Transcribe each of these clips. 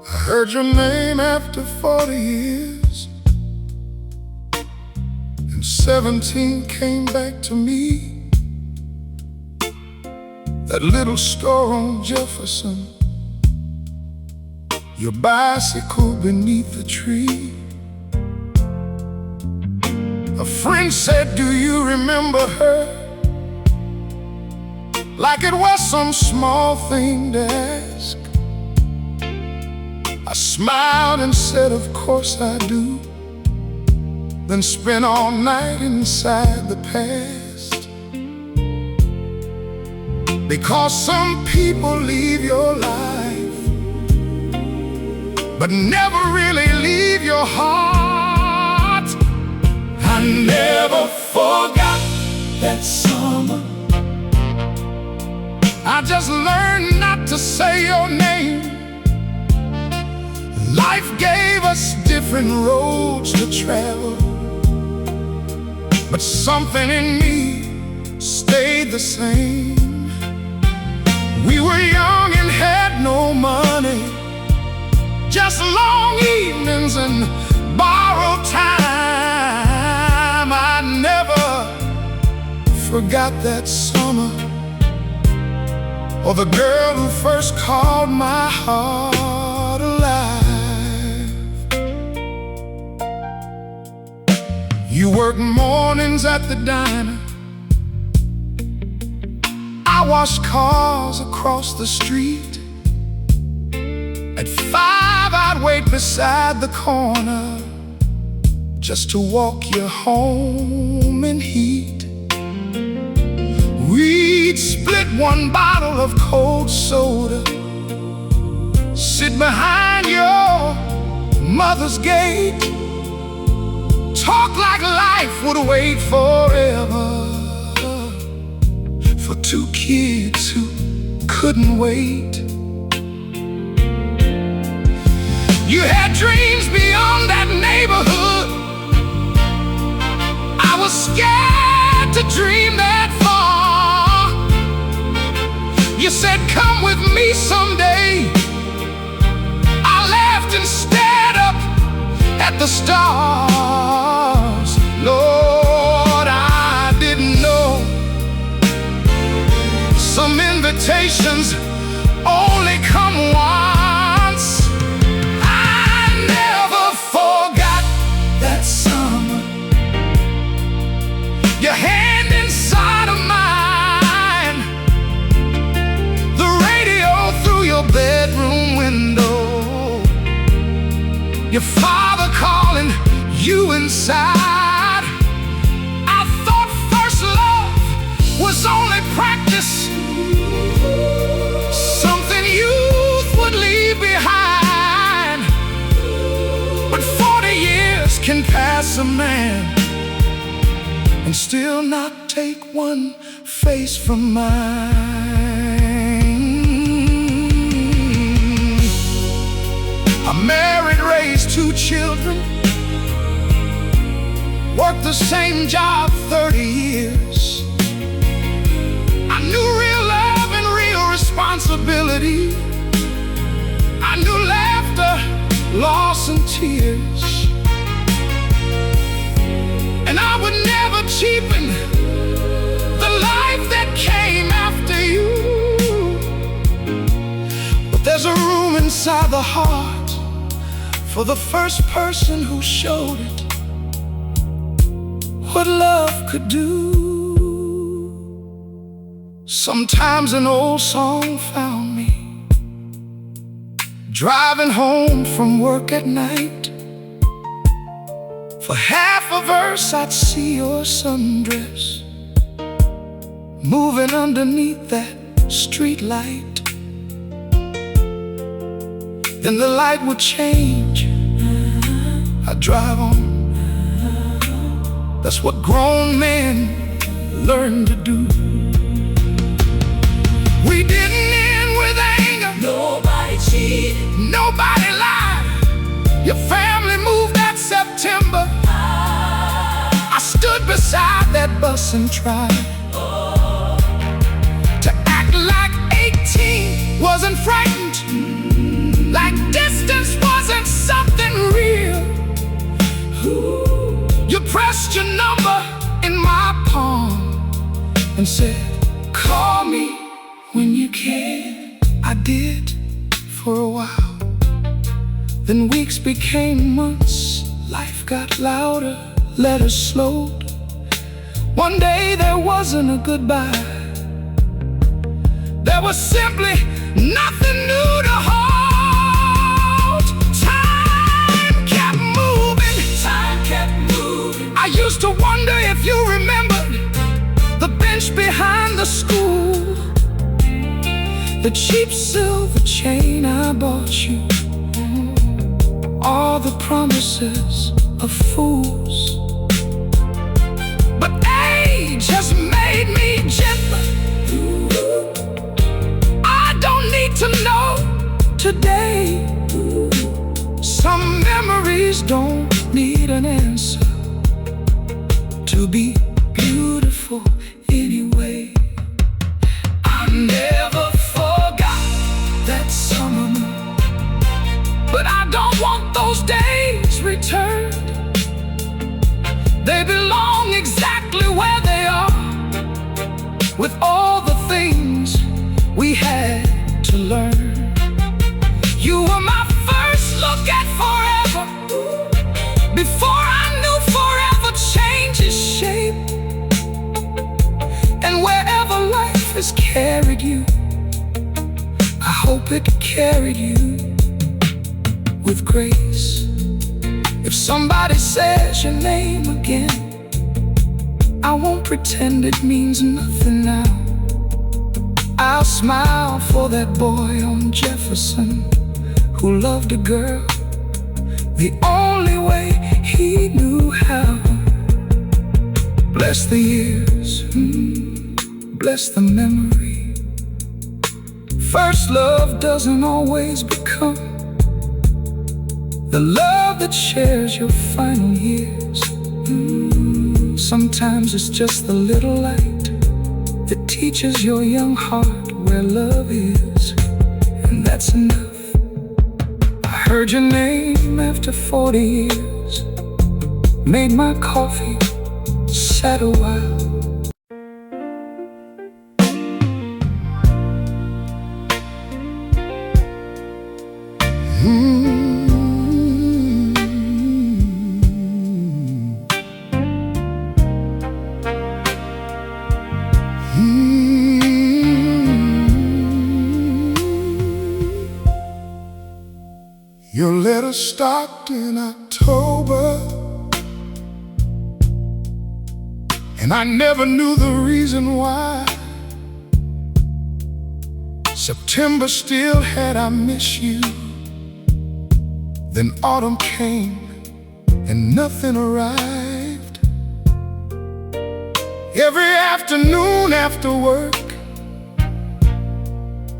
I heard your name after 40 years, and 17 came back to me. That little store on Jefferson, your bicycle beneath the tree. A friend said, do you remember her? Like it was some small thing to ask. I smiled and said, of course I do. Then spent all night inside the past. Because some people leave your life, but never really leave your heart. I never forgot that summer. I just learned not to say your name. Life gave us different roads to travel, but something in me stayed the same. We were young and had no money, just long evenings and borrowed time. I never forgot that summer, or the girl who first called my heart alive. You worked mornings at the diner, I washed cars across the street. At 5 I'd wait beside the corner just to walk you home in heat. We'd split one bottle of cold soda, sit behind your mother's gate, talk like life would wait forever for two kids who couldn't wait. You had dreams beyond that neighborhood. I was scared to dream that far. You said, come with me someday. I laughed and stared up at the stars. Lord, I didn't know some invitations only come once. I never forgot that summer, your hand inside of mine, the radio through your bedroom window, your father calling you inside. I thought first love was only practice, something youth would leave behind. But 40 years can pass a man and still not take one face from mine. I married, raised 2 children, worked the same job 30 years. I knew real love and real responsibility. I knew laughter, loss, and tears. And I would never cheapen the life that came after you. But there's a room inside the heart for the first person who showed it what love could do. Sometimes an old song found me driving home from work at night. For half a verse I'd see your sundress moving underneath that street light. Then the light would change, I'd drive on. That's what grown men learn to do. We didn't end with anger. Nobody cheated. Nobody lied. Your family moved that September. I stood beside that bus and tried to act like 18 wasn't frightened, like distance and said, "Call me when you can." I did for a while. Then weeks became months. Life got louder, letters slowed. One day there wasn't a goodbye. There was simply nothing new to hold. Time kept moving. Time kept moving. I used to wonder if you remembered the bench behind the school, the cheap silver chain I bought you, all the promises of fools. But age has made me gentler. I don't need to know today. Some memories don't need an answer to be beautiful anyway. I never forgot that summer moon, but I don't want those days returned. They belong exactly where they are, with all the things we had to learn. You were my first look at forever, before I knew forever changes shape. And wherever life has carried you, I hope it carried you with grace. If somebody says your name again, I won't pretend it means nothing now. I'll smile for that boy on Jefferson who loved a girl the only way he knew how. Bless the years, bless the memory. First love doesn't always become the love that shares your final years. Sometimes it's just the little light that teaches your young heart where love is, and that's enough. I heard your name after 40 years, made my coffee, sat a while. Your letter stopped in October, and I never knew the reason why. September still had I miss you. Then autumn came and nothing arrived. Every afternoon after work,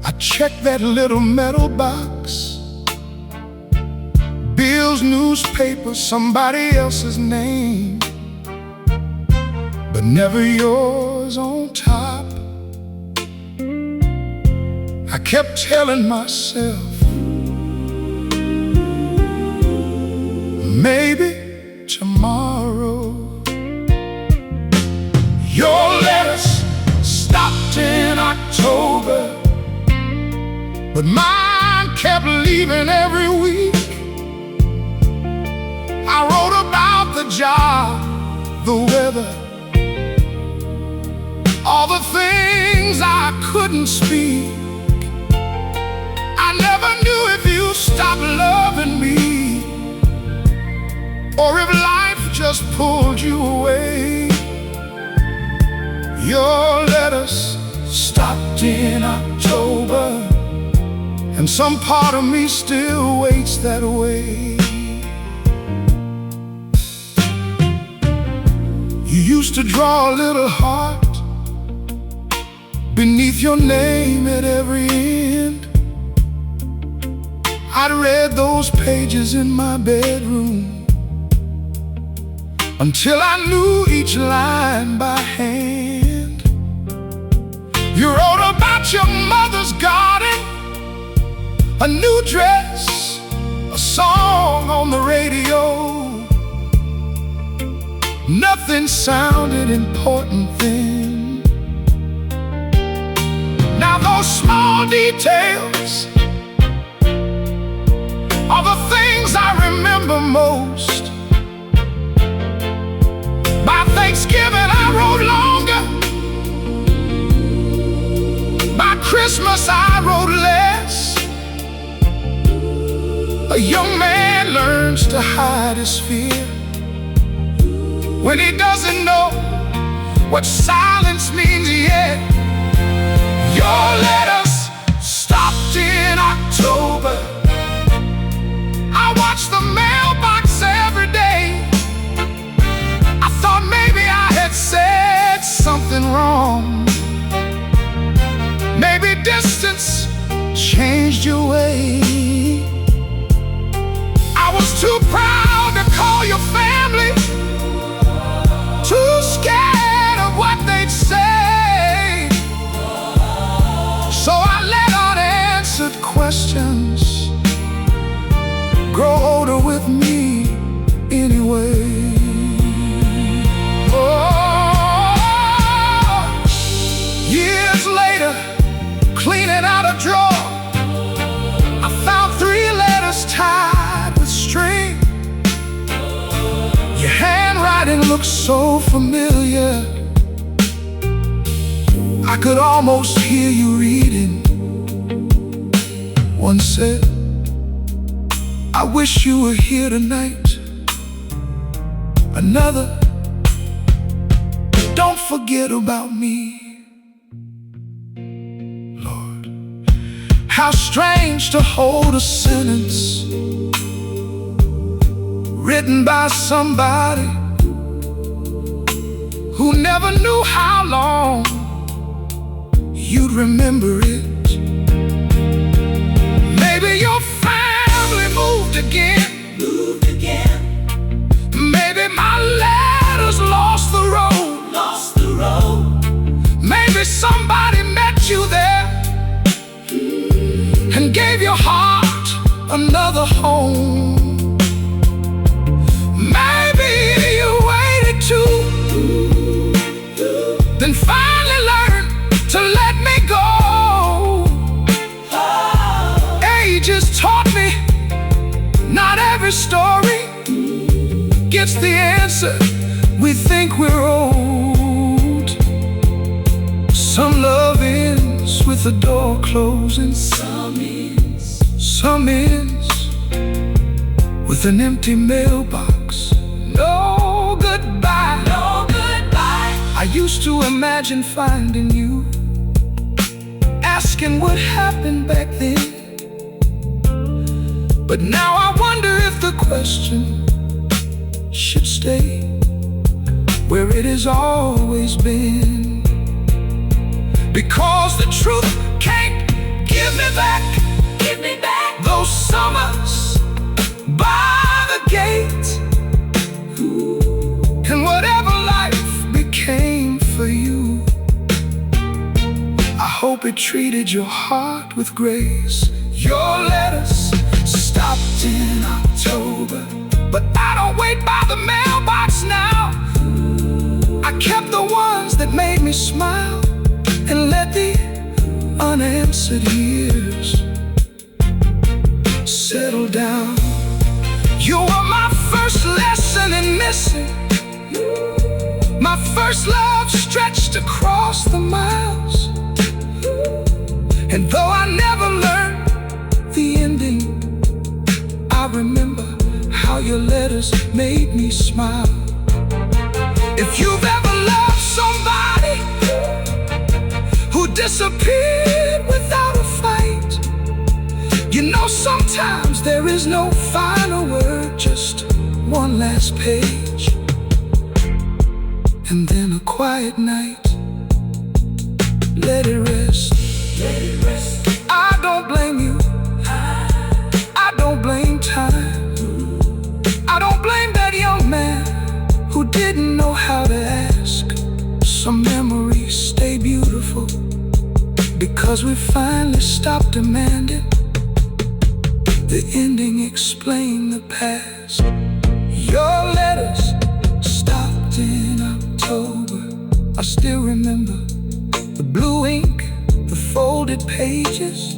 I checked that little metal box. Bills, newspapers, somebody else's name, but never yours on top. I kept telling myself, maybe tomorrow. Your letters stopped in October, but mine kept leaving every week. I wrote about the job, the weather, all the things I couldn't speak. I never knew if you stopped loving me, or if life just pulled you away. Your letters stopped in October, and some part of me still waits that way. You used to draw a little heart beneath your name at every end. I'd read those pages in my bedroom until I knew each line by hand. You wrote about your mother's garden, a new dress, a song on the radio. Nothing sounded important then, Now those small details are the things I remember most. By Thanksgiving I wrote longer. By Christmas I wrote less. A young man learns to hide his fear when he doesn't know what silence means yet. Your letters stopped in October. I watched the mailbox every day. I thought maybe I had said something wrong. Maybe distance changed your way. I was too proud to call your family, too scared of what they'd say. So I let unanswered questions grow older with me anyway. Oh, years later, cleaning out a drawer, I found 3 letters tied with string. Your handwriting looks so familiar. I could almost hear you reading. One said, I wish you were here tonight. Another, don't forget about me. Lord, how strange to hold a sentence written by somebody who never knew how long you'd remember it. Maybe your family moved again. Maybe my letters lost the road. Maybe somebody met you there and gave your heart another home. Maybe you waited too, then finally learned to let me go. Ages taught me not every story gets the answer we think we're owed. Some love ends with the door closing. Some ends with an empty mailbox. No goodbye. I used to imagine finding you, asking what happened back then. But now I wonder if the question should stay where it has always been. Because the truth can't give me back those summers by the gate. And whatever life became for you, I hope it treated your heart with grace. Your letters stopped in October, but I don't wait by the mailbox now. I kept the ones that made me smile and let the unanswered years settle down. You were my first lesson in missing, my first love stretched across the miles. And though I never learned the ending, I remember how your letters made me smile. If you've ever loved somebody who disappeared without a fight, you know sometimes there is no final word, just one last page. And then a quiet night, let it rest. I don't blame you, I don't blame time, I don't blame that young man who didn't know how to ask. Some memories stay beautiful because we finally stopped demanding the ending explain the past. Your letters stopped in October. I still remember the blue ink, the folded pages,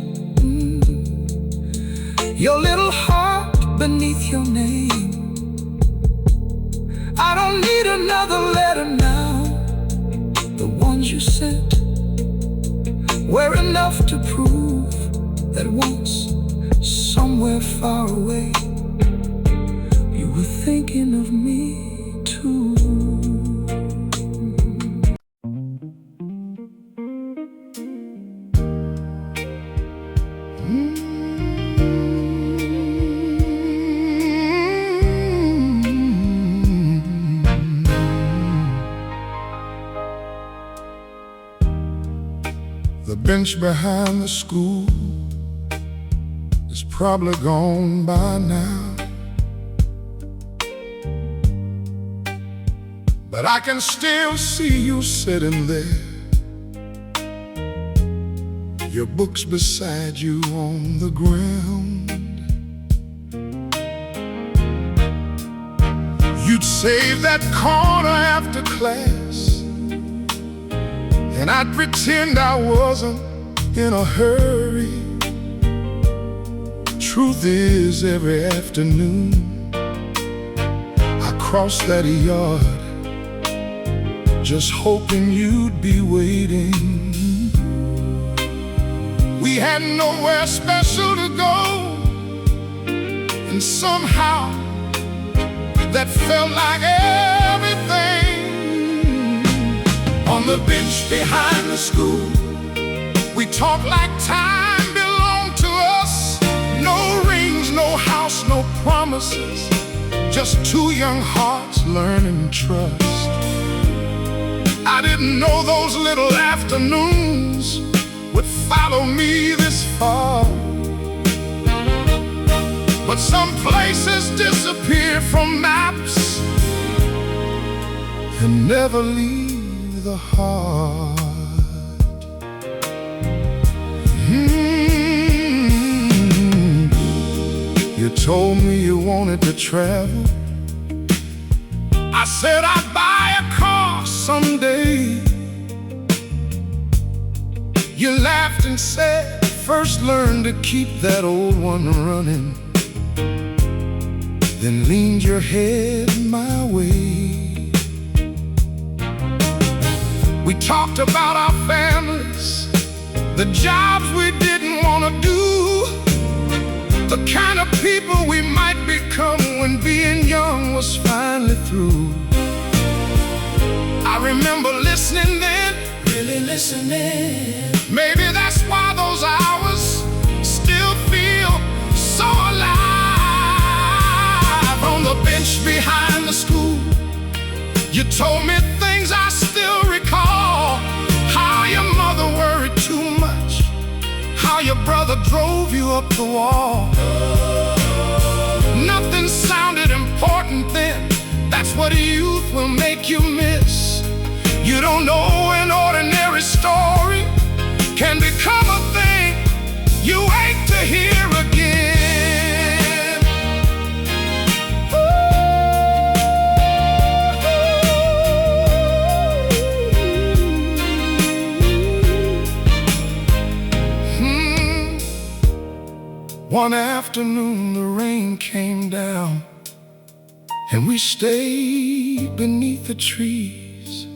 your little heart beneath your name. I don't need another letter now. The ones you sent were enough to prove that once, somewhere far away, you were thinking of me too. The bench behind the school is probably gone by now, but I can still see you sitting there, your books beside you on the ground. You'd save that corner after class, and I'd pretend I wasn't in a hurry. Truth is, every afternoon I crossed that yard, just hoping you'd be waiting. We had nowhere special to go, and somehow that felt like everything. On the bench behind the school, we talked like time belonged to us. No rings, no house, no promises, just two young hearts learning trust. I didn't know those little afternoons would follow me this far, but some places disappear from maps and never leave the heart. You told me you wanted to travel. I said I'd buy a car someday. You laughed and said, first learn to keep that old one running, then leaned your head my way. We talked about our families, the jobs we didn't want to do, the kind of people we might become when being young was finally through. I remember listening then, really listening. Maybe that's why those hours still feel so alive. On the bench behind the school, you told me things I still recall. How your mother worried too much, how your brother drove you up the wall. Nothing sounded important then. That's what youth will make you miss. You don't know an ordinary story can become a thing you wait to hear again. One afternoon the rain came down, and we stayed beneath the trees.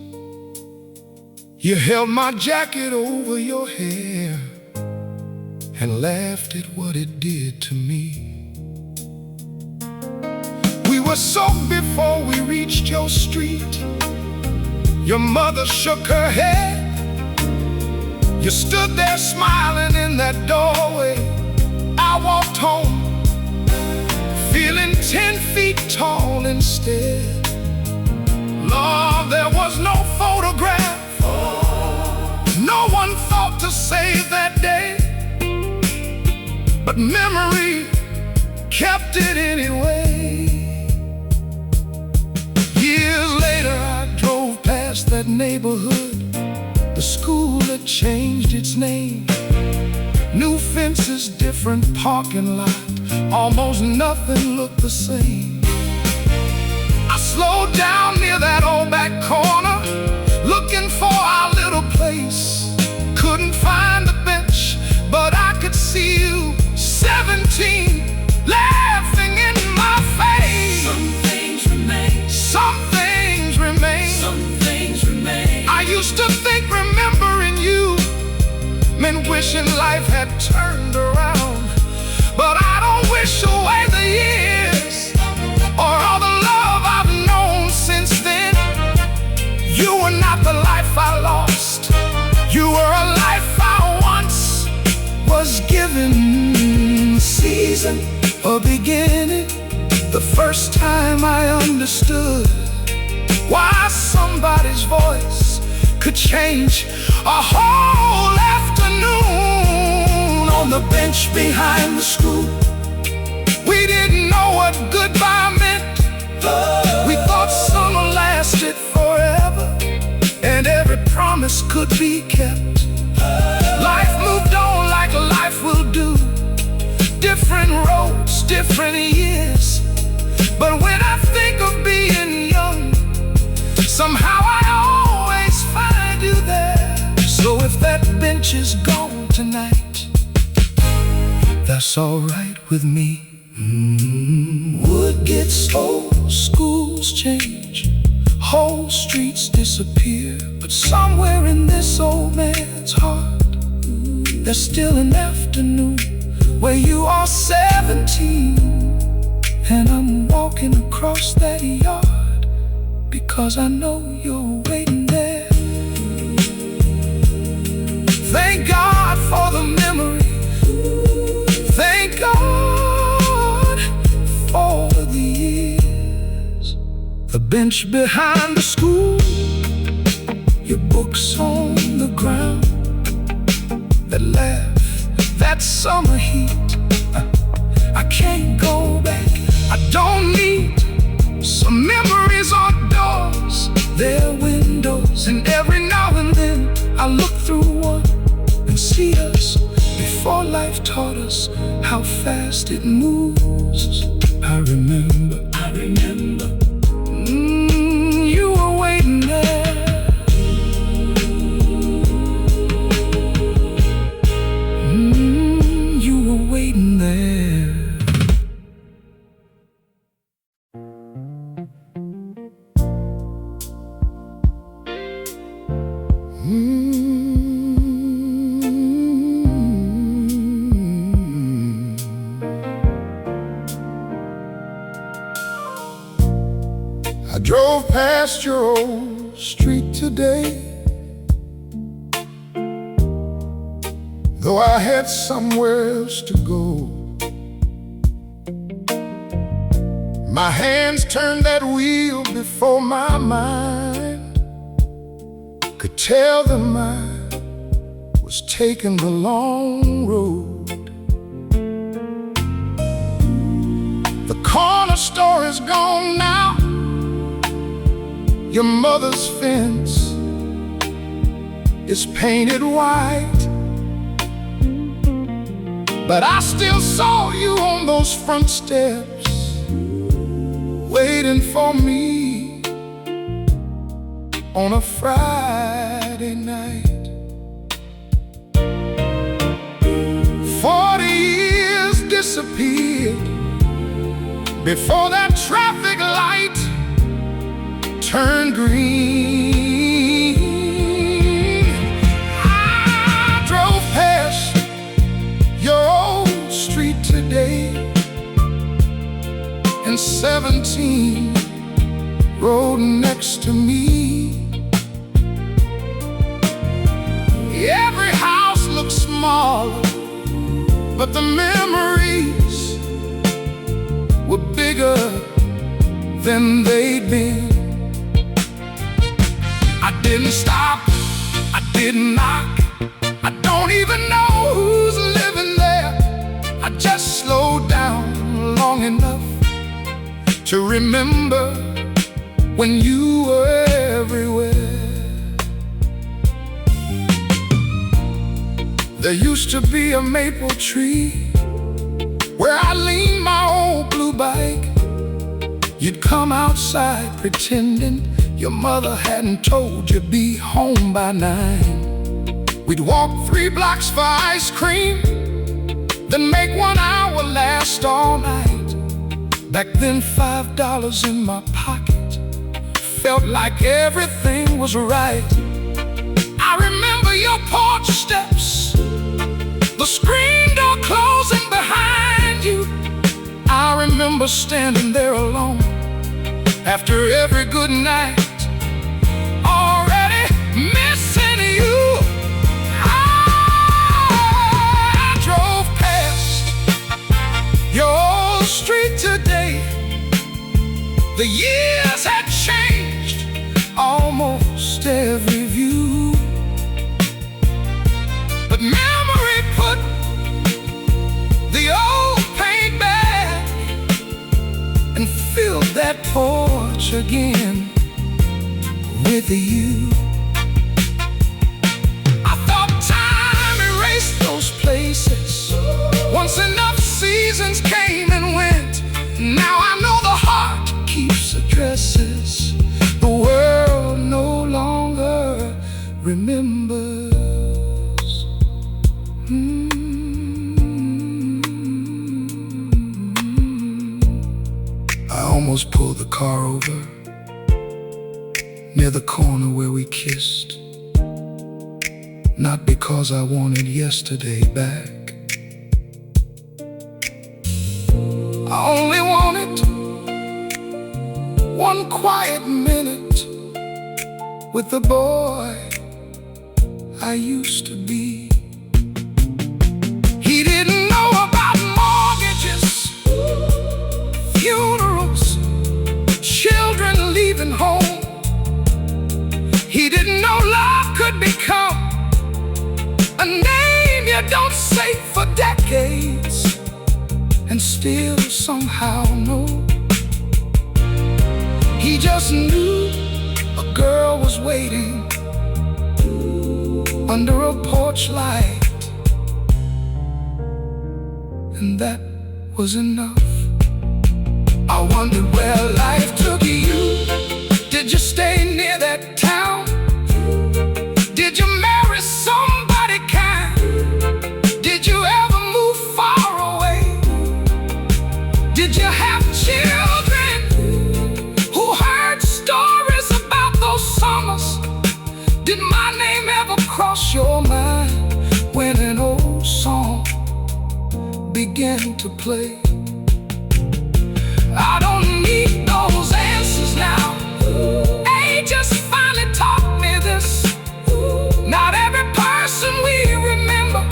You held my jacket over your hair and laughed at what it did to me. We were soaked before we reached your street. Your mother shook her head. You stood there smiling in that doorway. I walked home, feeling 10 feet tall instead. Lord, there was no photograph, no one thought to save that day, but memory kept it anyway. Years later I drove past that neighborhood. The school had changed its name. New fences, different parking lot, almost nothing looked the same. I slowed down near that old back corner, looking for our little place. Couldn't find the bench wish away the years or all the love I've known since then. You were not the life I lost. You were a life I once was given. Season, a beginning, the first time I understood why somebody's voice could change a whole afternoon. On the bench behind the school, we didn't know what goodbye meant. We thought summer lasted forever and every promise could be kept. Life moved on like life will do. Different roads, different years. But when I think of being young, somehow I always find you there. So if that bench is gone tonight, that's alright with me. Wood gets old, schools change, whole streets disappear. But somewhere in this old man's heart, there's still an afternoon where you are 17 and I'm walking across that yard because I know you're waiting there. Thank God for the memory. Thank God for the years. The bench behind the school, your books on the ground, that laugh, that summer heat. I can't go back, I don't need some memories on doors. There are windows, and every now and then I look through one and see us before life taught us how fast it moves. I remember, you were waiting there. You were waiting there. I drove past your old street today, though I had somewhere else to go. My hands turned that wheel before my mind could tell them I was taking the long road. The corner store is gone now, your mother's fence is painted white, but I still saw you on those front steps, waiting for me on a Friday night. 40 years disappeared before that traffic light turned green. I drove past your old street today, and 17 rode next to me. Every house looks smaller, but the memories were bigger than they'd been. I didn't stop, I didn't knock, I don't even know who's living there. I just slowed down long enough to remember when you were everywhere. There used to be a maple tree where I leaned my old blue bike. You'd come outside pretending your mother hadn't told you be home by 9. We'd walk 3 blocks for ice cream, then make 1 hour last all night. Back then $5 in my pocket felt like everything was right. I remember your porch steps, the screen door closing behind you, remember standing there alone after every good night, already missing you. I drove past your old street today. The years had changed almost every view, but memory put the old paint back and filled that porch again with you. I thought time erased those places. Once enough seasons came and went. Now I know the heart keeps addresses the world no longer remembers. I almost pulled the car over near the corner where we kissed, not because I wanted yesterday back. I only wanted one quiet minute with the boy I used to be. He didn't know about mortgages, funerals, children leaving home. He didn't know love could become a name you don't say for decades and still somehow know. He just knew a girl was waiting under a porch light, and that was enough. I wondered where life took you. Did you stay near that town? Did you marry somebody kind? Did you ever move far away? Did you have children who heard stories about those summers? Did my name ever cross your mind when an old song began to play? I don't need those answers now. Age just finally taught me this. Not every person we remember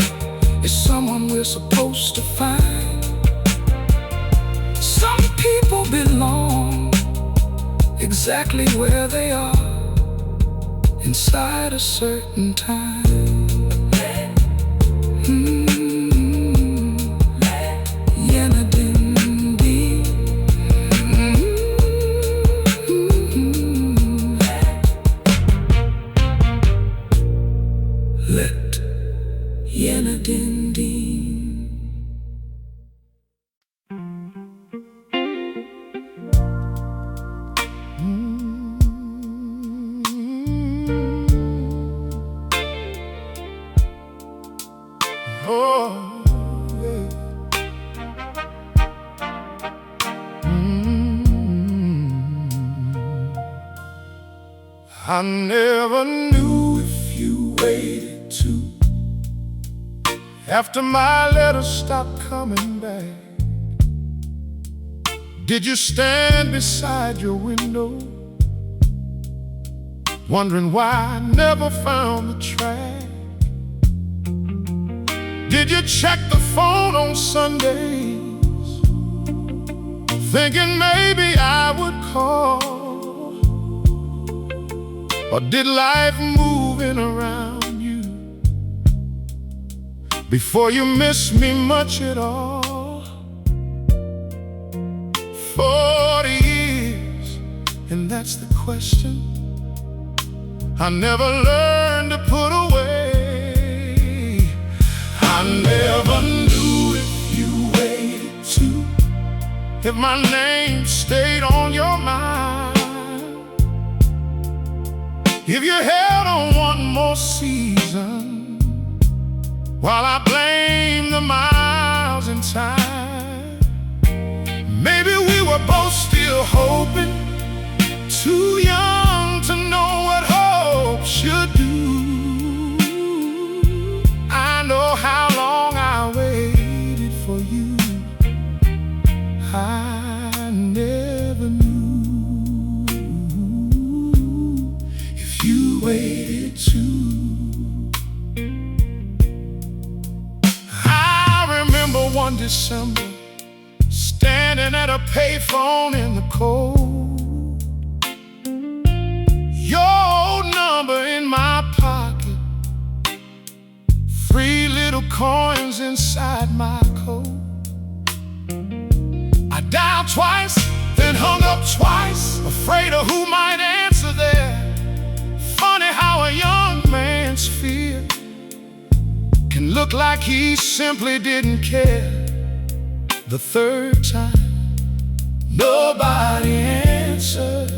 is someone we're supposed to find. Some people belong exactly where they are inside a certain time. Let Yenadindin. Oh, yeah. I never knew if you waited to after my letters stopped coming back. Did you stand beside your window, wondering why I never found the track? Did you check the phone on Sundays, thinking maybe I would call? Or did life moving around you before you missed me much at all? 40 years, and that's the question I never learned to put away. I never knew if you waited to, if my name stayed on your mind, if you held on one more season while I blame the miles in time. Maybe we were both still hoping, too young to know what hope should do. I know how long I waited for you. I December, standing at a payphone in the cold. Your old number in my pocket, 3 little coins inside my coat. I dialed twice, then hung up twice, afraid of who might answer there. Funny how a young man's fear can look like he simply didn't care. The 3rd time, nobody answered.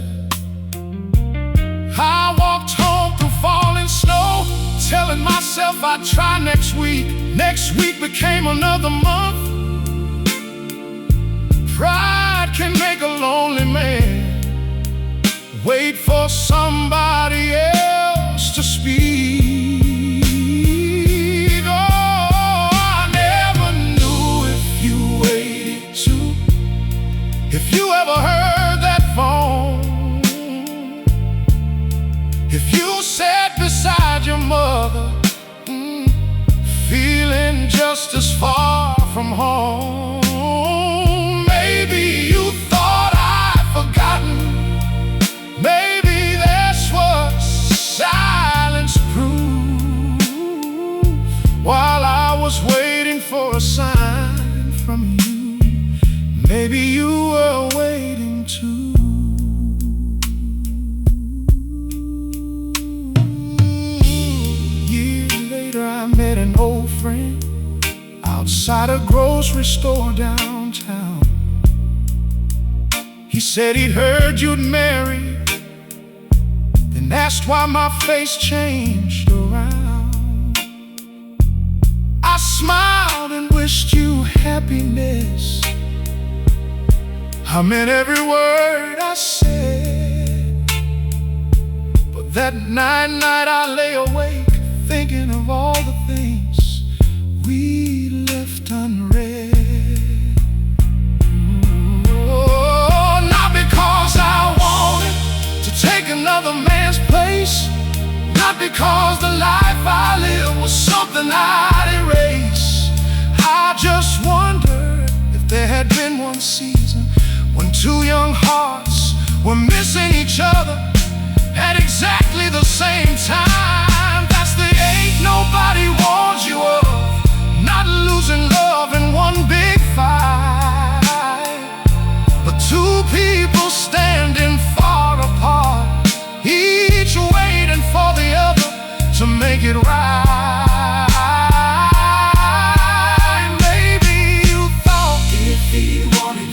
I walked home through falling snow, telling myself I'd try next week. Next week became another month. Pride can make a lonely man wait for somebody else to speak. If you ever heard that phone, if you sat beside your mother, feeling just as far from home, maybe you thought I'd forgotten. Maybe that's what silence proved. While I was waiting for a sign from you, maybe you were waiting too. Years later I met an old friend outside a grocery store downtown. He said he'd heard you'd married, then asked why my face changed around. I smiled and wished you happiness. I meant every word I said. But that night I lay awake, thinking of all the things we left unread. Oh, not because I wanted to take another man's place, not because the life I lived was something I'd erase. I just wondered if there had been one season when 2 young hearts were missing each other at exactly the same time. That's the ache nobody warns you of, not losing love in one big fight, but 2 people standing far apart, each waiting for the other to make it right.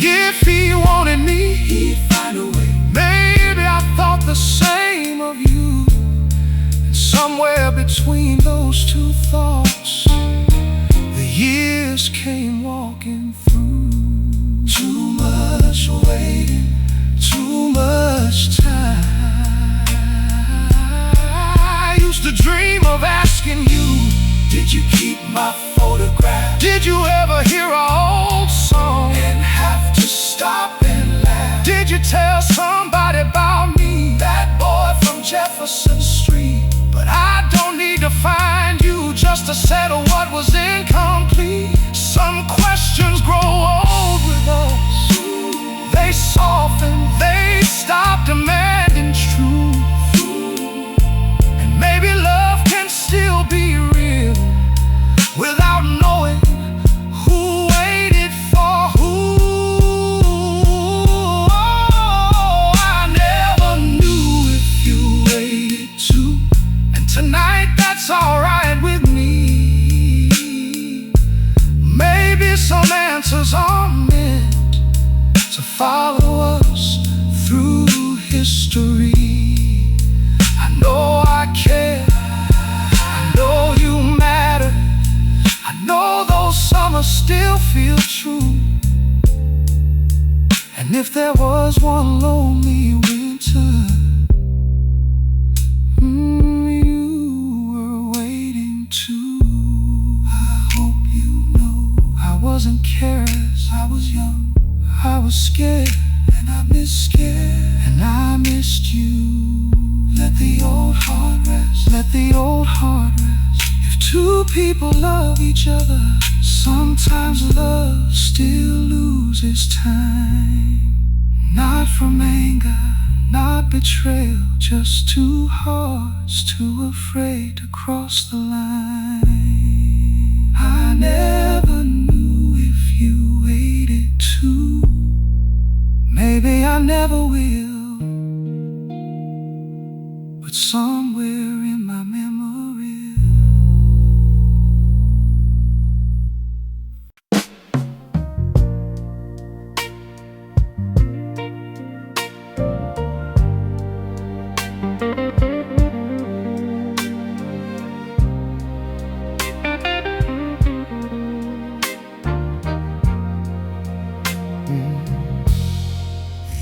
If he wanted me, he'd find a way. Maybe I thought the same of you, and somewhere between those 2 thoughts, the years came walking through. Too much waiting, too much time. I used to dream of asking you, did you keep my photograph? Did you ever hear our old song and have to stop and laugh? Did you tell somebody about me, that boy from Jefferson Street? But I don't need to find you just to settle what was incomplete. Some questions grow old with us, they soften, they stop demanding truth. And maybe love can still be real without knowing who waited for who. Oh, I never knew if you waited too, and tonight that's alright with me. Maybe some answers are meant to follow us through history. I know I care, I know you matter, I know those summers still feel true. And if there was one lonely winter, you were waiting too. I hope you know I wasn't careless, I was young, I was scared, and I missed scared, and I missed you. Let the old heart rest, let the old heart rest. If 2 people love each other, Sometimes love still loses time. Not from anger, not betrayal, just two hearts too afraid to cross the line. I never knew if you waited too. Maybe I never will, but somewhere in my memory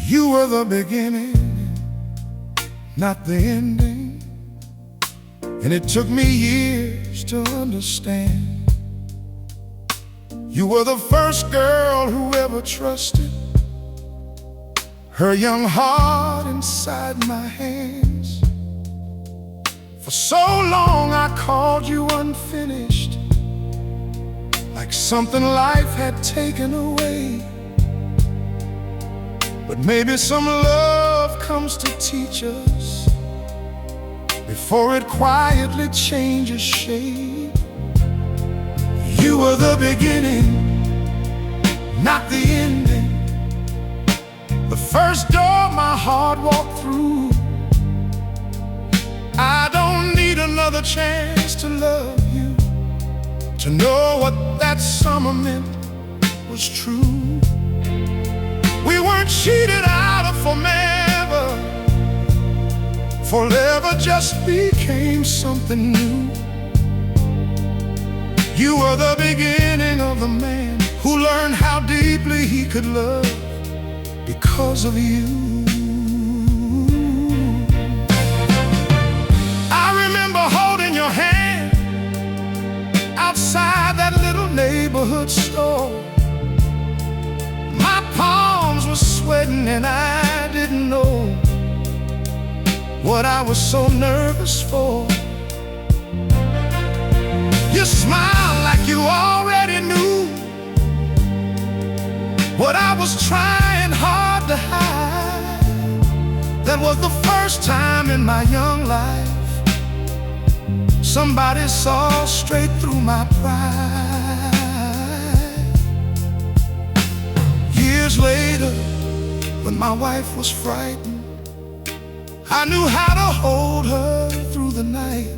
You were the beginning, not the ending. And it took me years to understand. You were the first girl who ever trusted her young heart inside my hands. For so long I called you unfinished, like something life had taken away. But maybe some love comes to teach us before it quietly changes shape. You were the beginning, not the ending. The first door my heart walked through. I don't need another chance to love you, to know what that summer meant was true. We weren't cheated out of forever. Forever just became something new. You were the beginning of the man who learned how deeply he could love because of you. I remember holding your hand outside that little neighborhood store. My palms were sweating and I didn't know what I was so nervous for. You smiled like you already knew what I was trying hard to hide. That was the first time in my young life somebody saw straight through my pride. Years later, when my wife was frightened, I knew how to hold her through the night.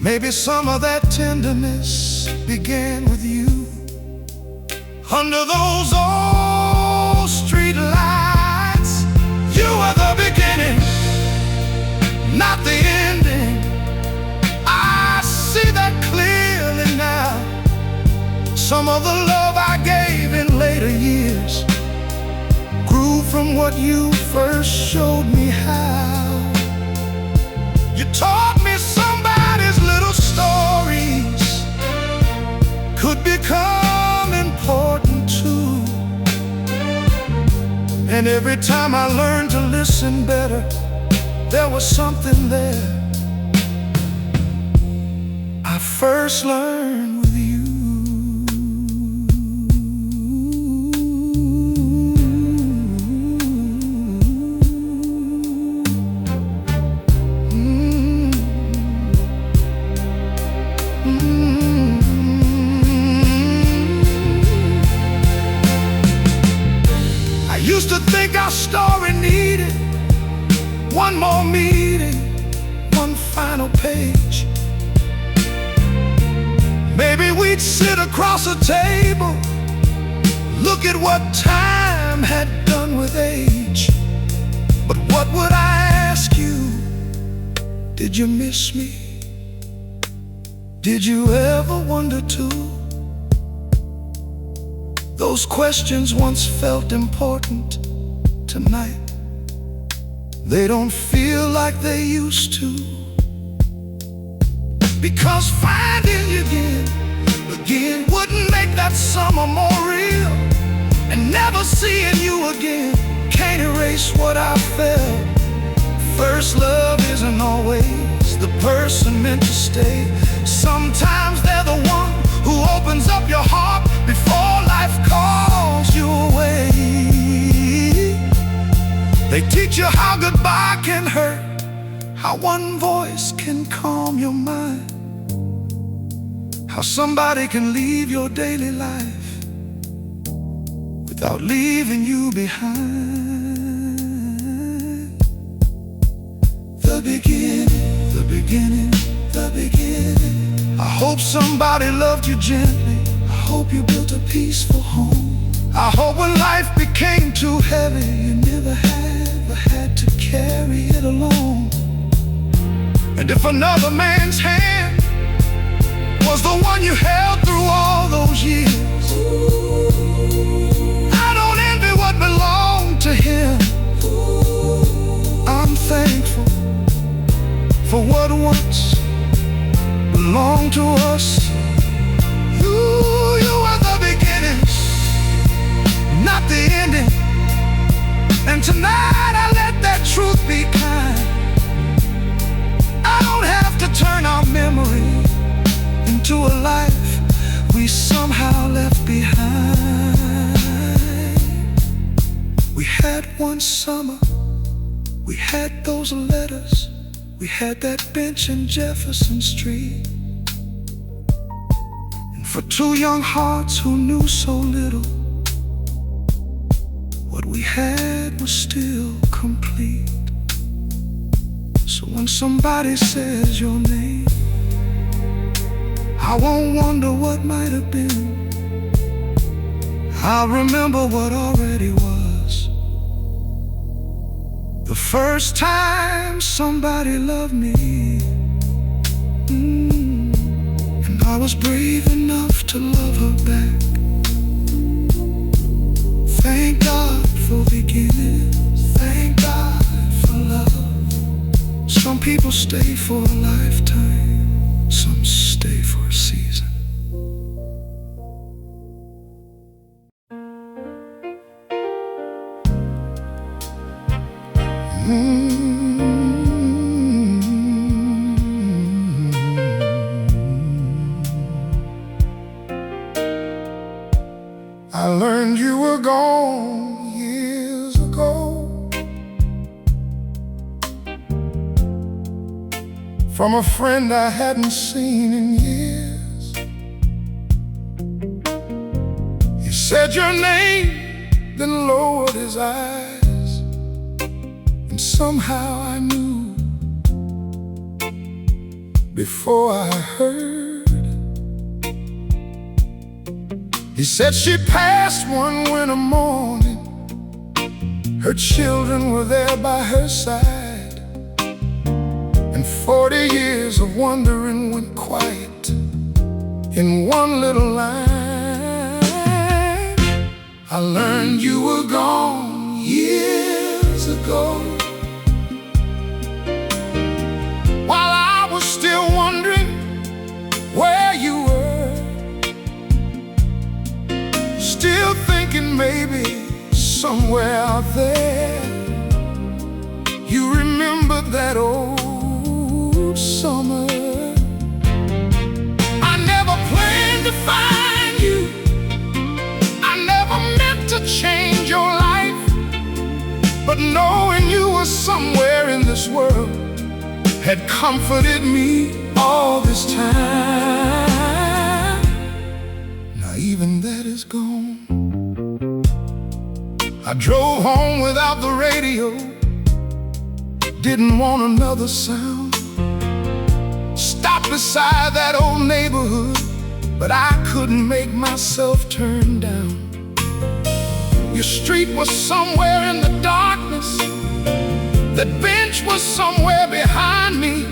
Maybe some of that tenderness began with you. Under those old street lights, you were the beginning, not the ending. I see that clearly now. Some of the love I gave in later years grew from what you first showed me how. You taught me somebody's little stories could become important too. And every time I learned to listen better, there was something there I first learned with you. I used to think our story needed one more meeting, one final page. Maybe we'd sit across a table, look at what time had done with age. But what would I ask you? Did you miss me? Did you ever wonder too? Those questions once felt important. Tonight, they don't feel like they used to. Because finding you again wouldn't make that summer more real. And never seeing you again can't erase what I felt. First love isn't always the person meant to stay. Sometimes they're the one who opens up your heart before life calls you away. They teach you how goodbye can hurt, how one voice can calm your mind, how somebody can leave your daily life without leaving you behind. The beginning, the beginning, the beginning. I hope somebody loved you gently. I hope you built a peaceful home. I hope when life became too heavy, you never had to carry it alone. And if another man's hand was the one you held through all those years, I don't envy what belonged to him. I'm thankful for what once belonged to us. You were the beginning, not the ending. And tonight I let that truth be kind. I don't have to turn our memory into a life we somehow left behind. We had one summer, we had those letters, we had that bench in Jefferson Street. And for two young hearts who knew so little, what we had was still complete. So when somebody says your name, I won't wonder what might have been. I'll remember what already was. The first time somebody loved me, and I was brave enough to love her back. Thank God for beginnings, thank God for love. Some people stay for a lifetime, some stay for a season. I learned you were gone years ago from a friend I hadn't seen in years. He said your name, then lowered his eyes, and somehow I knew before I heard. He said she passed one winter morning, her children were there by her side, and 40 years of wandering went quiet in one little line. I learned you were gone years ago, while I was still wondering where you were. Still thinking maybe somewhere out there you remember that old summer. I never planned to find you, I never meant to change your life, but knowing you were somewhere in this world had comforted me all this time. Now even that is gone. I drove home without the radio, didn't want another sound. Stopped beside that old neighborhood, but I couldn't make myself turn down. Your street was somewhere in the darkness, that bench was somewhere behind me,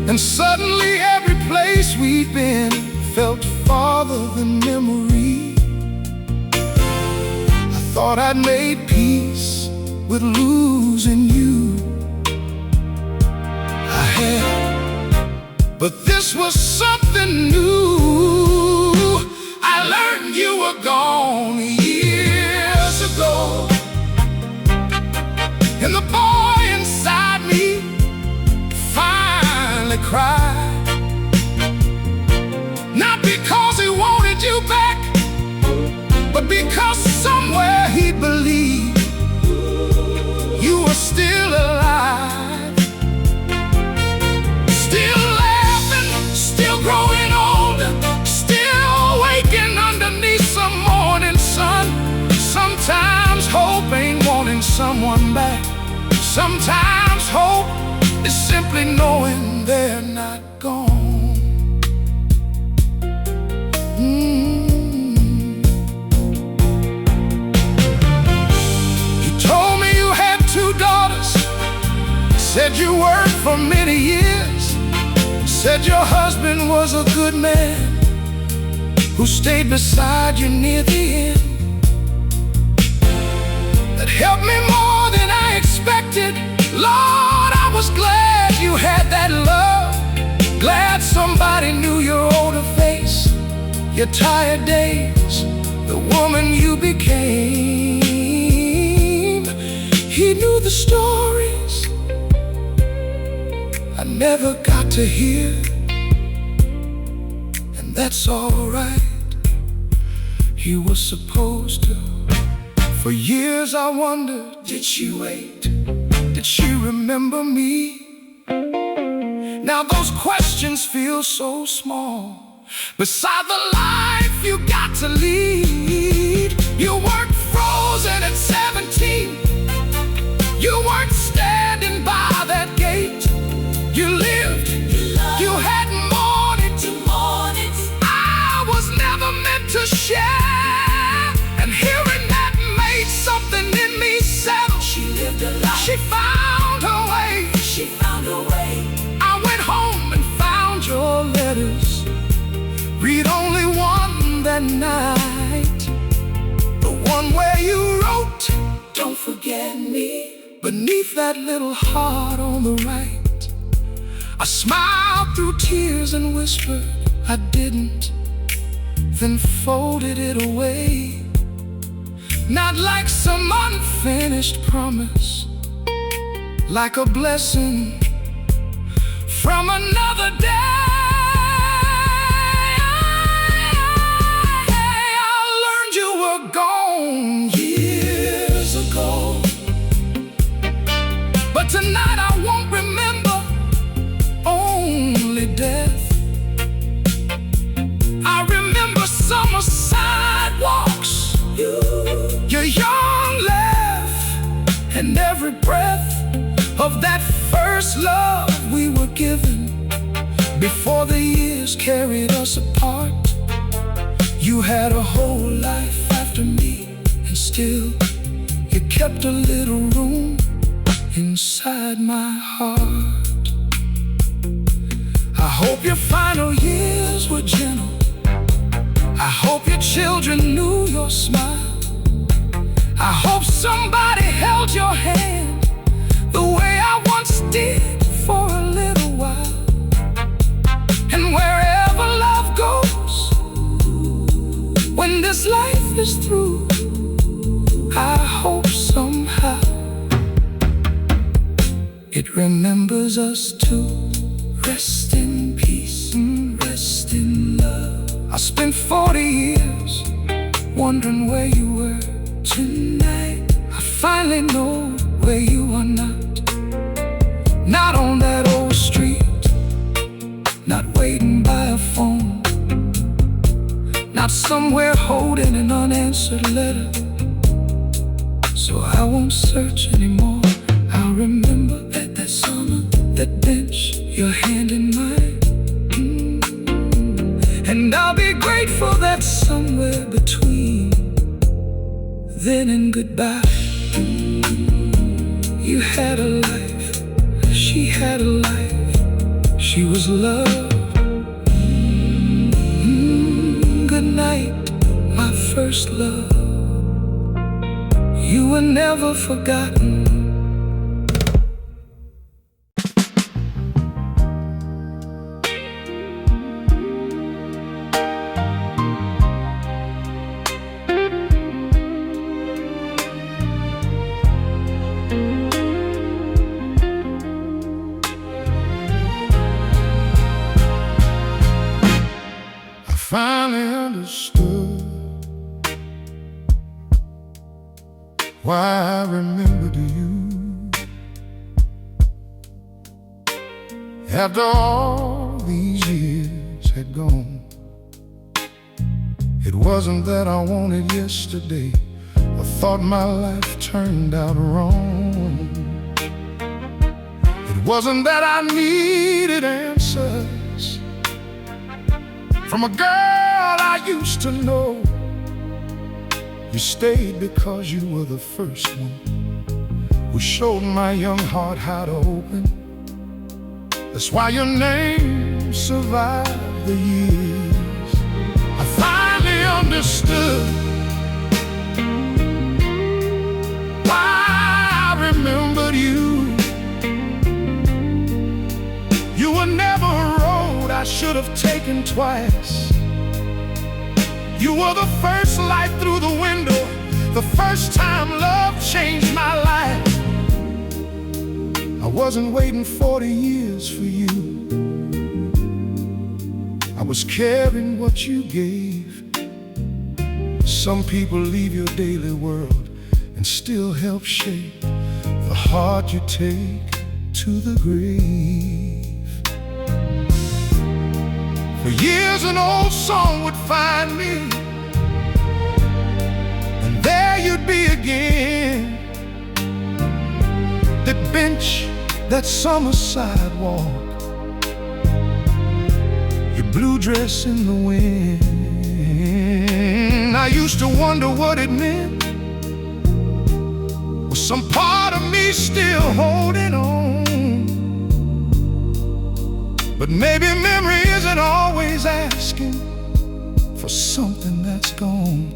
and suddenly every place we'd been felt farther than memory. Thought I'd made peace with losing you. I had, but this was something new. I learned you were gone years ago, and the boy inside me finally cried. Not because he someone back. Sometimes hope is simply knowing they're not gone. You told me you had 2 daughters, said you worked for many years, said your husband was a good man who stayed beside you near the end. That helped me more than I expected. Lord, I was glad you had that love. Glad somebody knew your older face, your tired days, the woman you became. He knew the stories I never got to hear, and that's alright. He was supposed to. For years I wondered, did she wait? Did she remember me? Now those questions feel so small beside the life you got to lead. You weren't frozen at 17. You weren't standing by that gate. You lived, you had mornings. I was never meant to share, and hearing that made something in me settle. She lived a life. She found her way. She found her way. I went home and found your letters. Read only one that night, the one where you wrote, "Don't forget me." Beneath that little heart on the right, I smiled through tears and whispered I didn't, then folded it away. Not like some unfinished promise, like a blessing from another day. I learned you were gone years ago, but tonight I won't remember only death. I remember summer sidewalks, your young laugh, and every breath of that first love we were given before the years carried us apart. You had a whole life after me, and still you kept a little room inside my heart. I hope your final years were gentle. I hope your children knew your smile. I hope somebody held your hand the way I once did for a little while. And wherever love goes, when this life is through, I hope somehow it remembers us too. Rest in peace and rest in love. I spent 40 years wondering where you were tonight. I finally know where you are not. Not on that old street, not waiting by a phone, not somewhere holding an unanswered letter. So I won't search anymore. I'll remember that summer, that bench, your hand in mine. And I'll be grateful that somewhere between then and goodbye, you had a life, she had a life, she was love. Good night, my first love. You were never forgotten. Finally understood why I remembered you. After all these years had gone, it wasn't that I wanted yesterday, a thought my life turned out wrong. It wasn't that I needed answers from a girl I used to know. You stayed because you were the first one who showed my young heart how to open. That's why your name survived the years. I finally understood why I remembered you. You were never a road I should have taken twice. You were the first light through the window, the first time love changed my life. I wasn't waiting 40 years for you. I was carrying what you gave. Some people leave your daily world and still help shape the heart you take to the grave. For years an old song would find me, and there you'd be again. That bench, that summer sidewalk, your blue dress in the wind. I used to wonder what it meant. Was some part of me still holding on? But maybe memory isn't always asking for something that's gone.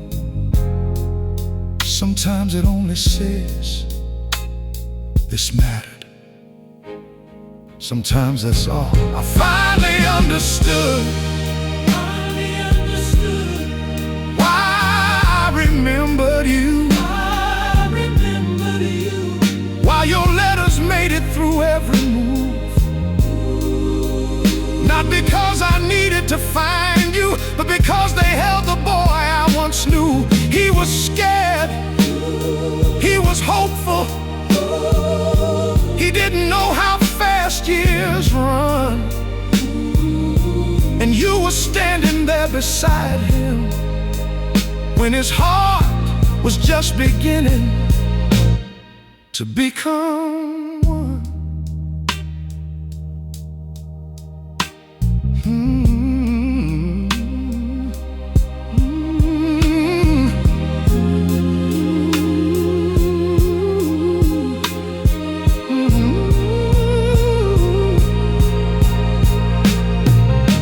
Sometimes it only says, this mattered. Sometimes that's all. I finally understood why I remembered you. Why your letters made it through every move. Not because I needed to find you, but because they held the boy I once knew. He was scared, he was hopeful, he didn't know how fast years run. And you were standing there beside him when his heart was just beginning to become one.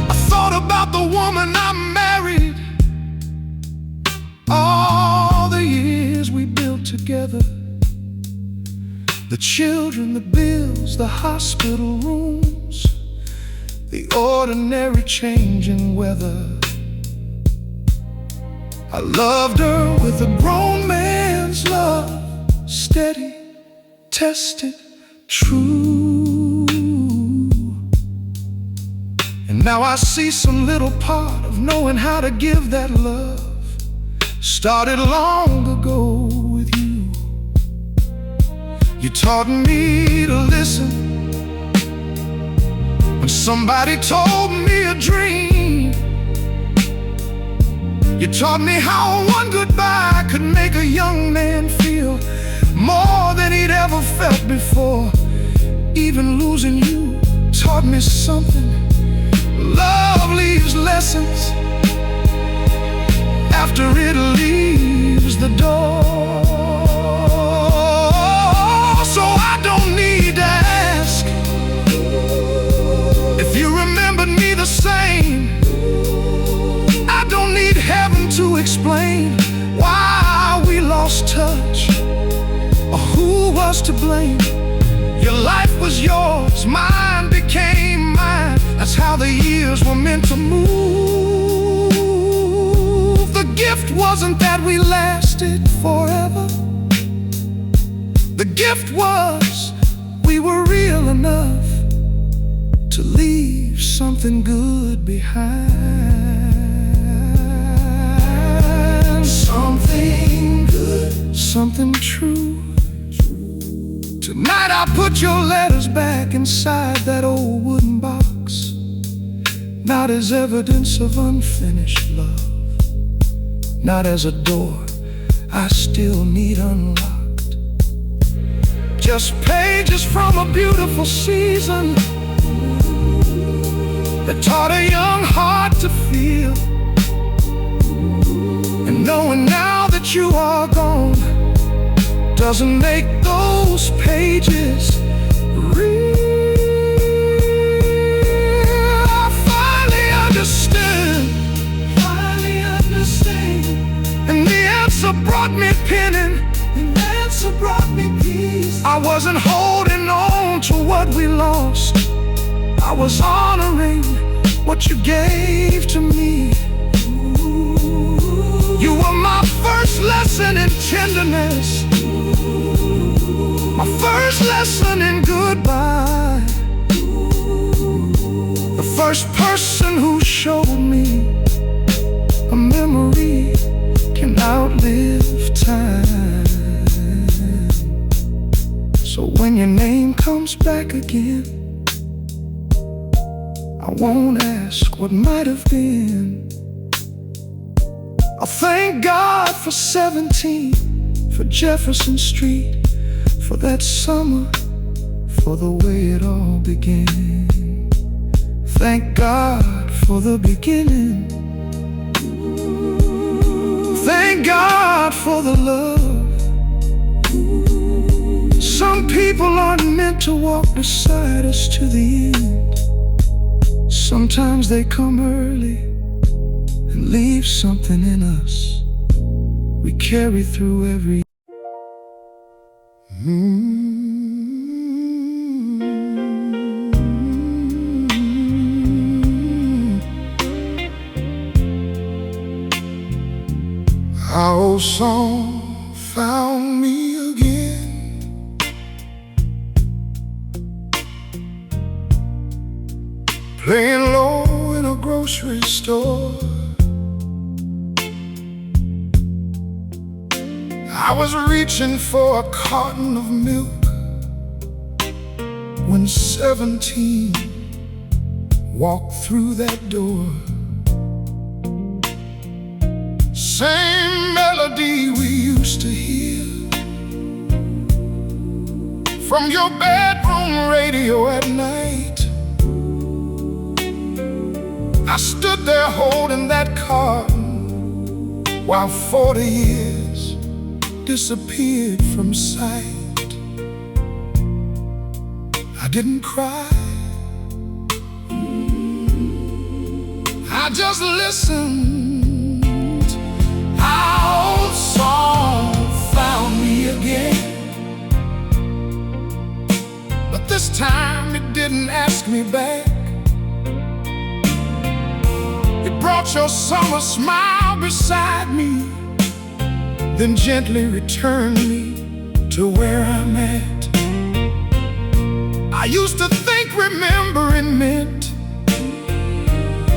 I thought about the woman I married, all the years we built together, the children, the bills, the hospital rooms, the ordinary changing weather. I loved her with a grown man's love, steady, tested, true. And now I see some little part of knowing how to give that love started long ago with you. You taught me to listen when somebody told me a dream. You taught me how one goodbye could make a young man feel more than he'd ever felt before. Even losing you taught me something. Love leaves lessons after it leaves the door. So I don't need to ask if you remembered me the same. I don't need heaven to explain why we lost touch or who was to blame. Your life was yours, mine became mine. That's how the years were meant to move. The gift wasn't that we lasted forever. The gift was we were real enough to leave something good behind. Something good, something true. Tonight I put your letters back inside that old wooden box, not as evidence of unfinished love, not as a door I still need unlocked. Just pages from a beautiful season that taught a young heart to feel. And knowing now that you are gone doesn't make those pages real. I finally understand. And the answer brought me pinning. The answer brought me peace. I wasn't holding on to what we lost. I was honoring what you gave to me. You were my first lesson in tenderness, my first lesson in goodbye, the first person who showed me a memory can outlive time. So when your name comes back again, I won't ask what might have been. I'll thank God for 17, for Jefferson Street, for that summer, for the way it all began. Thank God for the beginning. Thank God for the love. Some people aren't meant to walk beside us to the end. Sometimes they come early and leave something in us we carry through every. Our old song found me again. Playing low in a grocery store. I was reaching for a carton of milk when 17 walked through that door. Same melody we used to hear from your bedroom radio at night. I stood there holding that carton while 40 years disappeared from sight. I didn't cry, I just listened. Our old song found me again, but this time it didn't ask me back. It brought your summer smile beside me, then gently returned me to where I'm at. I used to think remembering meant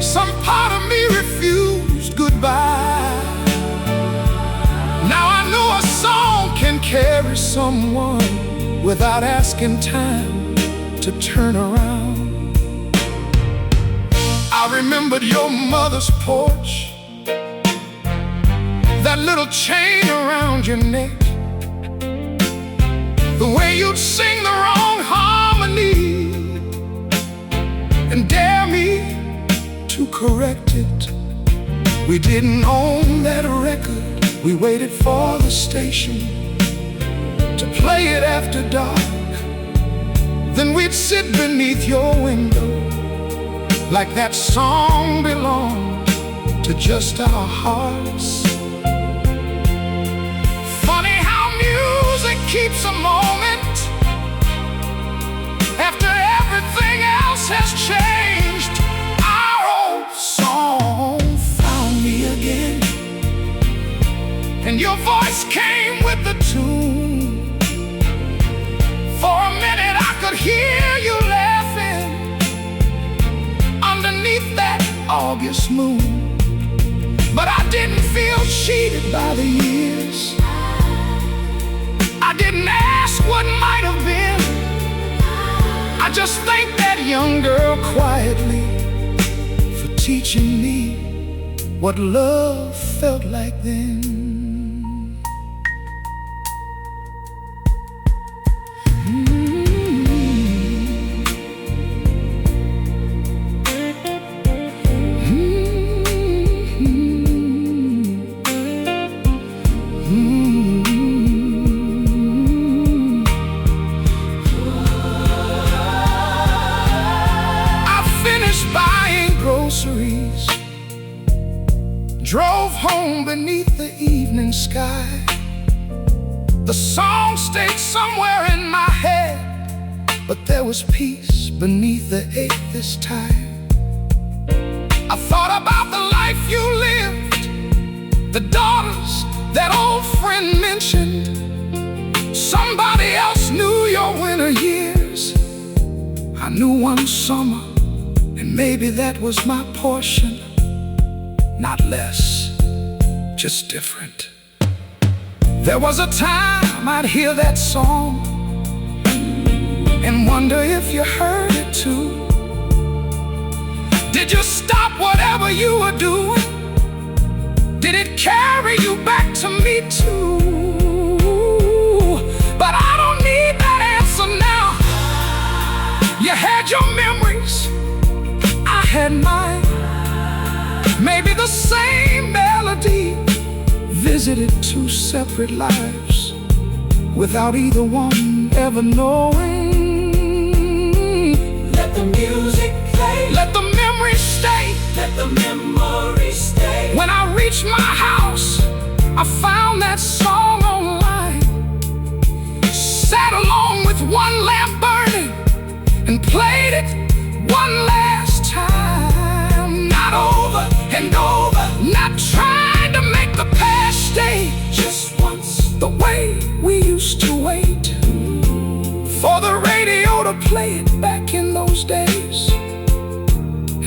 some part of me refused goodbye. Now I know a song can carry someone without asking time to turn around. I remembered your mother's porch, that little chain around your neck, the way you'd sing the wrong harmony and dare me to correct it. We didn't own that record. We waited for the station to play it after dark. Then we'd sit beneath your window like that song belonged to just our hearts. Funny how music keeps a moment after everything else has changed. Our old song found me again, and your voice came with the tune. For a minute I could hear you laughing underneath that August moon. But I didn't feel cheated by the years. I didn't ask what might have been. I just thanked that young girl quietly for teaching me what love felt like then. sky. The song stayed somewhere in my head, but there was peace beneath the ache this time. I thought about the life you lived, the daughters that old friend mentioned. Somebody else knew your winter years. I knew one summer, and maybe that was my portion. Not less, just different. There was a time I'd hear that song and wonder if you heard it too. Did you stop whatever you were doing? Did it carry you back to me too? But I don't need that answer now. You had your memories, I had mine. Maybe the same melody visited two separate lives without either one ever knowing. Let the music play, let the memory stay, let the memory stay. When I reached my house, I found that song online. Sat along with one lamp burning and played it one last time. Not over and over, not trying to make the past stay. Just once, the way we used to wait for the radio to play it back in those days.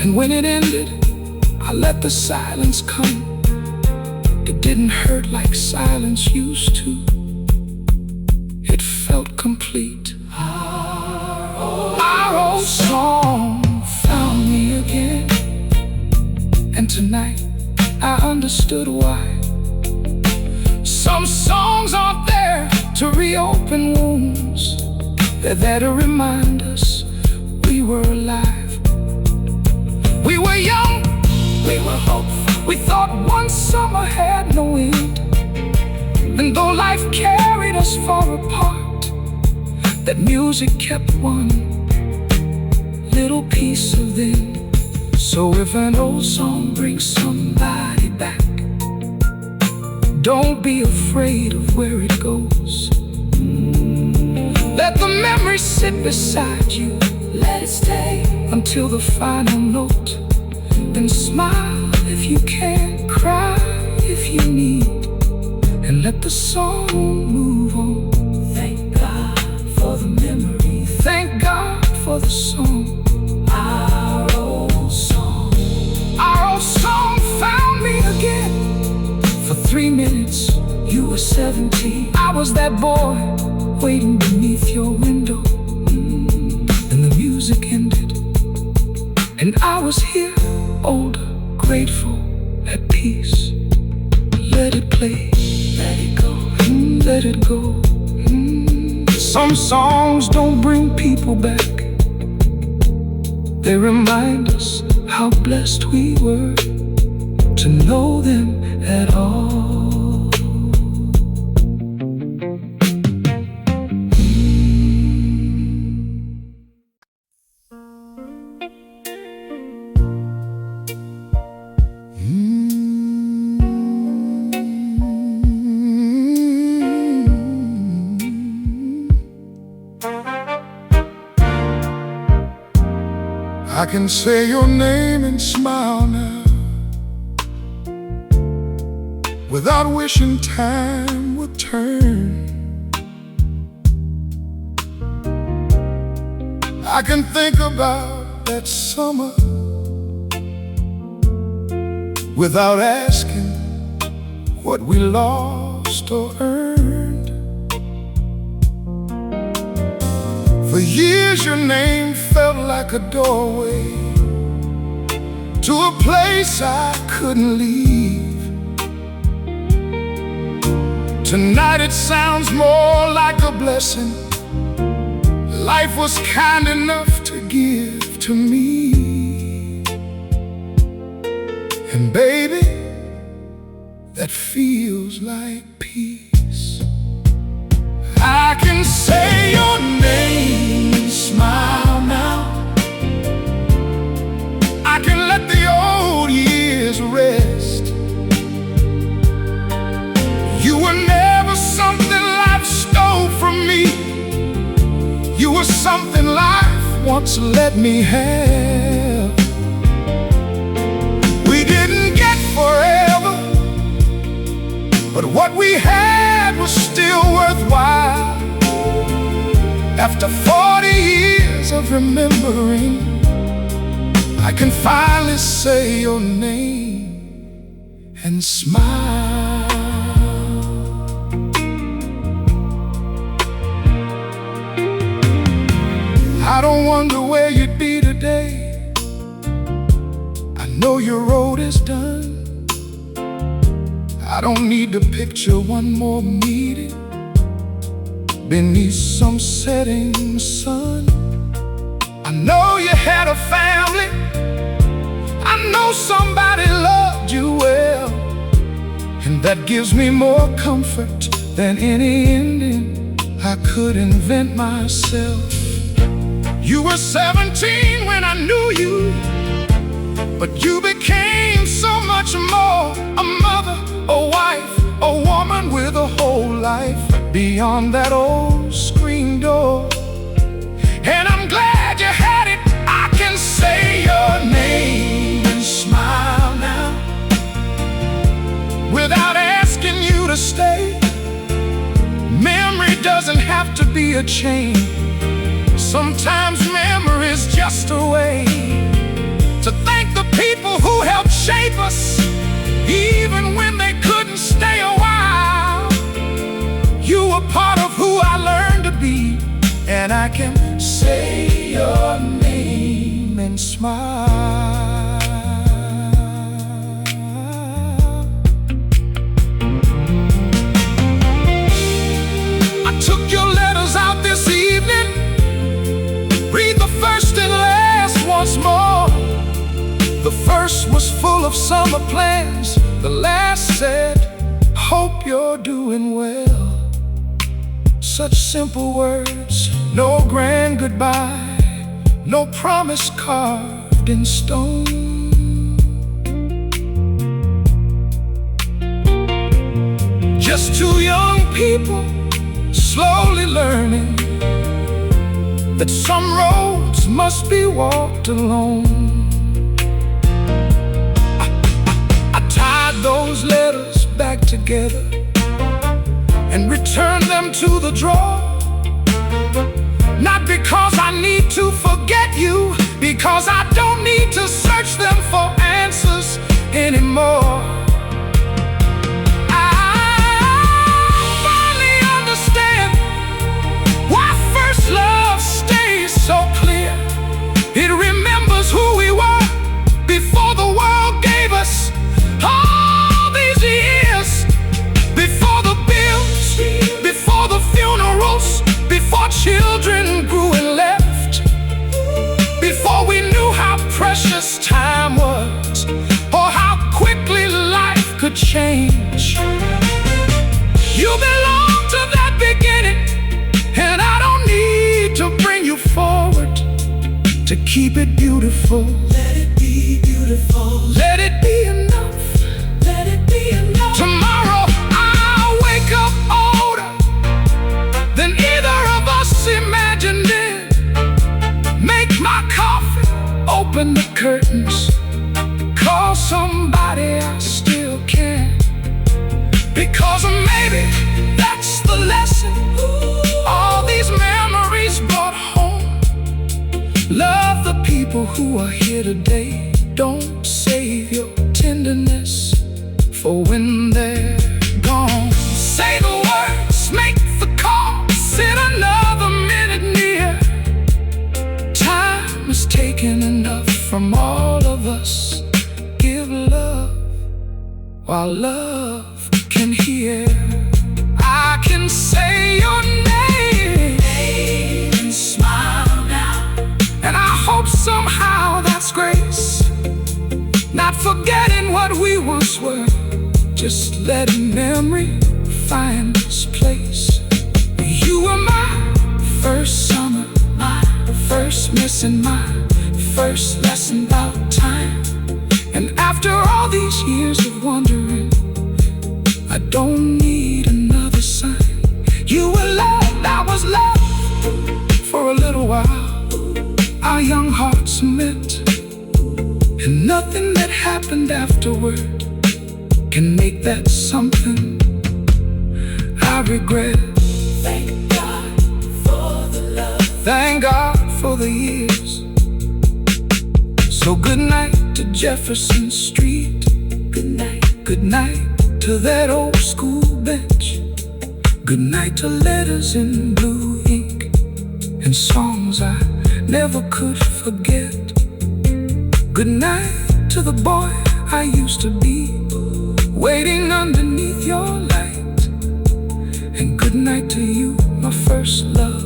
And when it ended, I let the silence come. It didn't hurt like silence used to. It felt complete. Our old song found me again, and tonight I understood why. Some songs aren't there to reopen wounds. They're there to remind us we were alive. We were young, we were hopeful. We thought one summer had no end. And though life carried us far apart, that music kept one little piece of them. So if an old song brings somebody back, don't be afraid of where it goes. Let the memory sit beside you. let it stay until the final note. Then smile if you can, cry if you need, and let the song move on. Thank God for the memory. Thank God for the song. Our old song. Our old song found me again. For 3 minutes, you were 17. I was that boy waiting beneath your window. Then the music ended, and I was here, older, grateful, at peace. Let it play, Let it go. let it go. Some songs don't bring people back. They remind us how blessed we were to know them at all. I can say your name and smile now, without wishing time would turn. I can think about that summer without asking what we lost or earned. For years your name felt like a doorway to a place I couldn't leave. Tonight it sounds more like a blessing. Life was kind enough to give to me. And baby, that feels like peace. I can say your name and smile now. I can let the old years rest. once let me have. We didn't get forever, but what we had was still worthwhile. After 40 years of remembering, I can finally say your name and smile. I don't wonder where you'd be today. I know your road is done. I don't need to picture one more meeting beneath some setting sun. I know you had a family. I know somebody loved you well, and that gives me more comfort than any ending I could invent myself. You were 17 when I knew you, but you became so much more. A mother, a wife, a woman with a whole life beyond that old screen door. And I'm glad you had it. I can say your name and smile now without asking you to stay. Memory doesn't have to be a chain. Sometimes memory's just a way to thank the people who helped shape us, even when they couldn't stay a while. You were part of who I learned to be, and I can say your name and smile. I took your letters out this evening. Read the first and last once more. The first was full of summer plans. The last said, hope you're doing well. Such simple words, no grand goodbye, no promise carved in stone. Just two young people slowly learning that some roads must be walked alone. I tied those letters back together and returned them to the drawer. Not because I need to forget you, because I don't need to search them for answers anymore. I finally understand why first love stays so clear. It remembers who we were before the world gave us all these years. Before the bills, before the funerals, before children grew and left, before we knew how precious time was, or how quickly life could change. You belong to that beginning, and I don't need to bring you forward to keep it beautiful. Let it be beautiful. Let it be enough. Let it be enough. Tomorrow I'll wake up older than either of us imagined it. Make my coffee, open the curtains, call somebody I still can. Because maybe that's the lesson all these memories brought home. Love the people who are here today. Don't save your tenderness for when they're gone. Say the words, make the call, sit another minute near. Time has taken enough from all of us. Give love while love can hear. I can say your name and smile now, and I hope somehow that's grace. Not forgetting what we once were, just letting memory find its place. You were my first summer, my first missing, my first lesson about time. And after all these years of wondering, I don't need another sign. You were loved, I was loved for a little while. I our young hearts met, and nothing that happened afterward can make that something I regret. Thank God for the love. Thank God for the years. So good night to Jefferson Street. Good night. Good night to that old school bench. Good night to letters in blue ink and songs I never could forget. Good night to the boy I used to be, waiting underneath your light. And good night to you, my first love,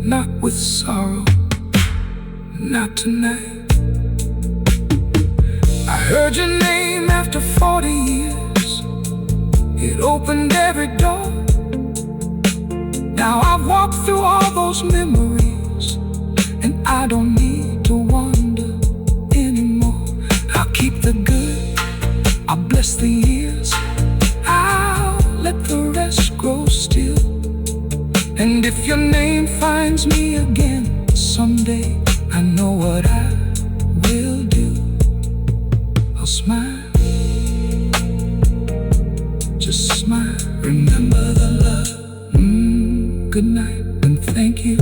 not with sorrow, not tonight. I heard your name after 40 years. It opened every door. Now I've walked through all those memories, and I don't need to wander anymore. I'll keep the good, I'll bless the years, I'll let the rest grow still. And if your name finds me again someday, I know what I will do. I'll smile, just smile. Remember the love. Good night and thank you.